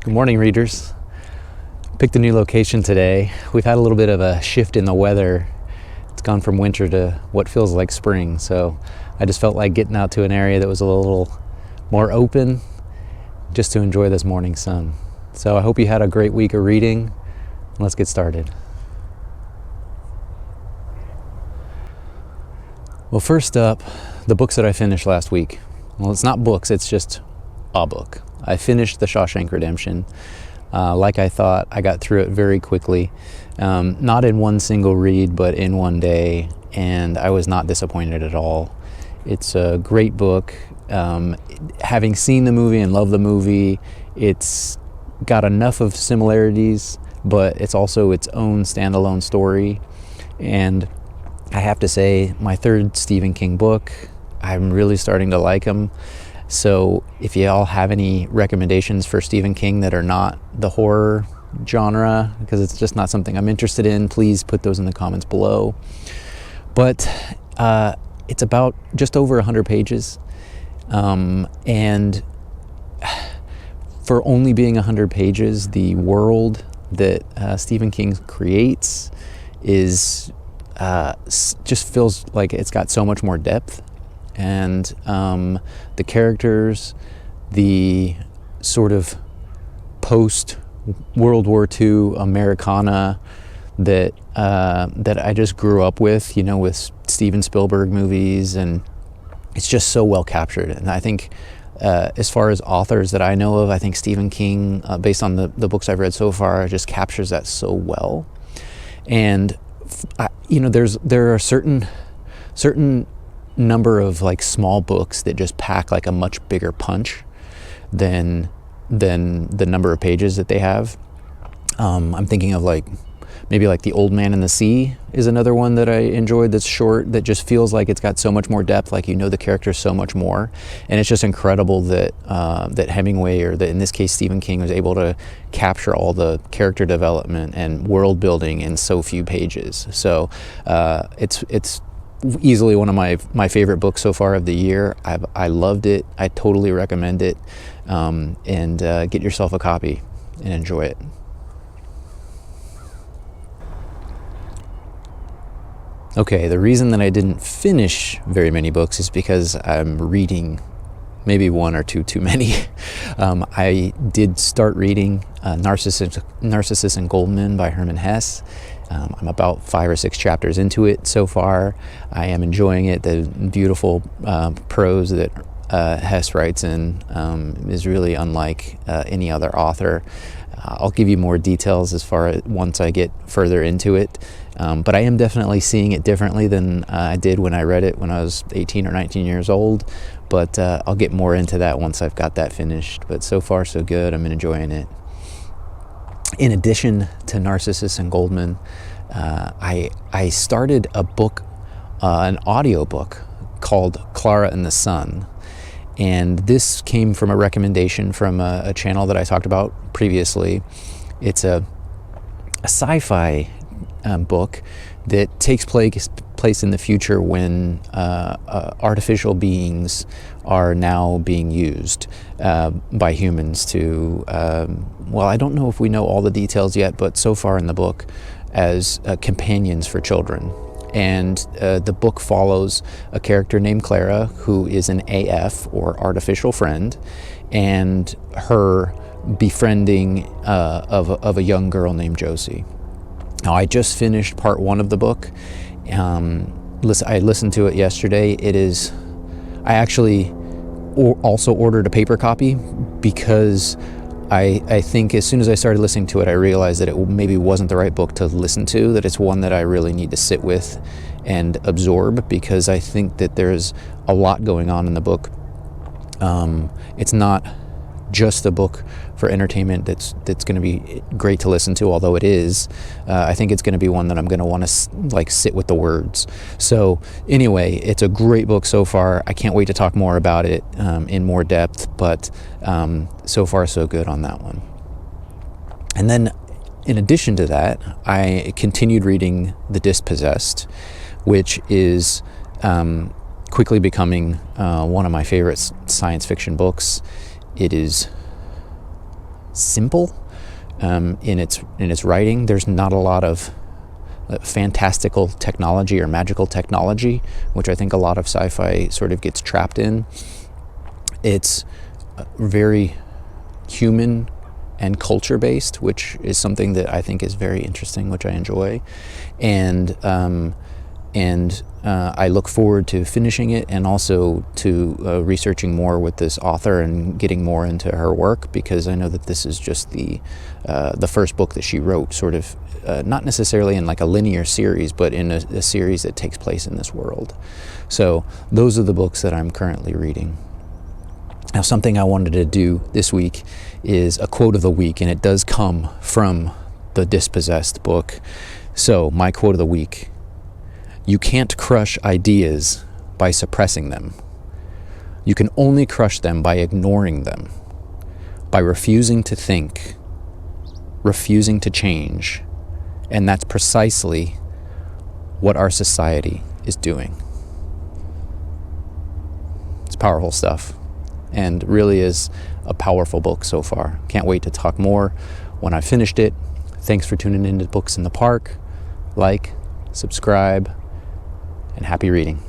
Good morning, readers. Picked a new location today. We've had a little bit of a shift in the weather. It's gone from winter to what feels like spring, so I just felt like getting out to an area that was a little more open just to enjoy this morning sun. So I hope you had a great week of reading. Let's get started. Well, first up, the books that I finished last week. Well, it's not books, it's just a book. I finished The Shawshank Redemption. Like I thought, I got through it very quickly. Not in one single read, but in one day, and I was not disappointed at all. It's a great book. Having seen the movie and loved the movie, it's got enough of similarities, but it's also its own standalone story. And I have to say, my third Stephen King book, I'm really starting to like him. So if you all have any recommendations for Stephen King that are not the horror genre, because it's just not something I'm interested in, please put those in the comments below. But it's about just over 100 pages. And for only being 100 pages, the world that Stephen King creates is just feels like it's got so much more depth. And the characters, the sort of post-World War II Americana that I just grew up with, you know, with Steven Spielberg movies, and it's just so well captured. And I think as far as authors that I know of, I think Stephen King, based on the books I've read so far, just captures that so well. And you know, there are certain number of like small books that just pack like a much bigger punch than the number of pages that they have. I'm thinking of maybe The Old Man and the Sea is another one that I enjoyed, that's short, that just feels like it's got so much more depth, like you know the characters so much more. And it's just incredible that that Hemingway, or that in this case Stephen King, was able to capture all the character development and world building in so few pages. So it's easily one of my favorite books so far of the year. I loved it. I totally recommend it. And get yourself a copy and enjoy it. Okay, the reason that I didn't finish very many books is because I'm reading maybe one or two too many. I did start reading Narcissus and Goldmund by Hermann Hesse. I'm about 5 or 6 chapters into it so far. I am enjoying it. The beautiful prose that Hesse writes in is really unlike any other author. I'll give you more details as far as once I get further into it. But I am definitely seeing it differently than I did when I read it when I was 18 or 19 years old. But I'll get more into that once I've got that finished. But so far so good. I'm enjoying it. In addition to Narcissus and Goldmund, I started a book, an audio book called Klara and the Sun. And this came from a recommendation from a channel that I talked about previously. It's a sci-fi book that takes place in the future when artificial beings are now being used by humans to, well, I don't know if we know all the details yet, but so far in the book, as companions for children. And the book follows a character named Klara, who is an AF, or artificial friend, and her befriending of a young girl named Josie. Now, I just finished part 1 of the book. I listened to it yesterday. I actually also ordered a paper copy because I think as soon as I started listening to it, I realized that it maybe wasn't the right book to listen to, that it's one that I really need to sit with and absorb, because I think that there's a lot going on in the book. It's not just a book for entertainment that's going to be great to listen to, although it is. I think it's going to be one that I'm going to want to sit with the words. So anyway, it's a great book so far. I can't wait to talk more about it in more depth, but so far so good on that one. And then in addition to that, I continued reading The Dispossessed, which is quickly becoming one of my favorite science fiction books. It is simple in its writing. There's not a lot of fantastical technology or magical technology, which I think a lot of sci-fi sort of gets trapped in. It's very human and culture-based, which is something that I think is very interesting, which I enjoy. And I look forward to finishing it, and also to researching more with this author and getting more into her work, because I know that this is just the first book that she wrote, sort of not necessarily in like a linear series, but in a series that takes place in this world. So those are the books that I'm currently reading. Now, something I wanted to do this week is a quote of the week, and it does come from the Dispossessed book. So my quote of the week: you can't crush ideas by suppressing them. You can only crush them by ignoring them, by refusing to think, refusing to change. And that's precisely what our society is doing. It's powerful stuff, and really is a powerful book so far. Can't wait to talk more when I've finished it. Thanks for tuning in to Books in the Park. Like, subscribe, and happy reading.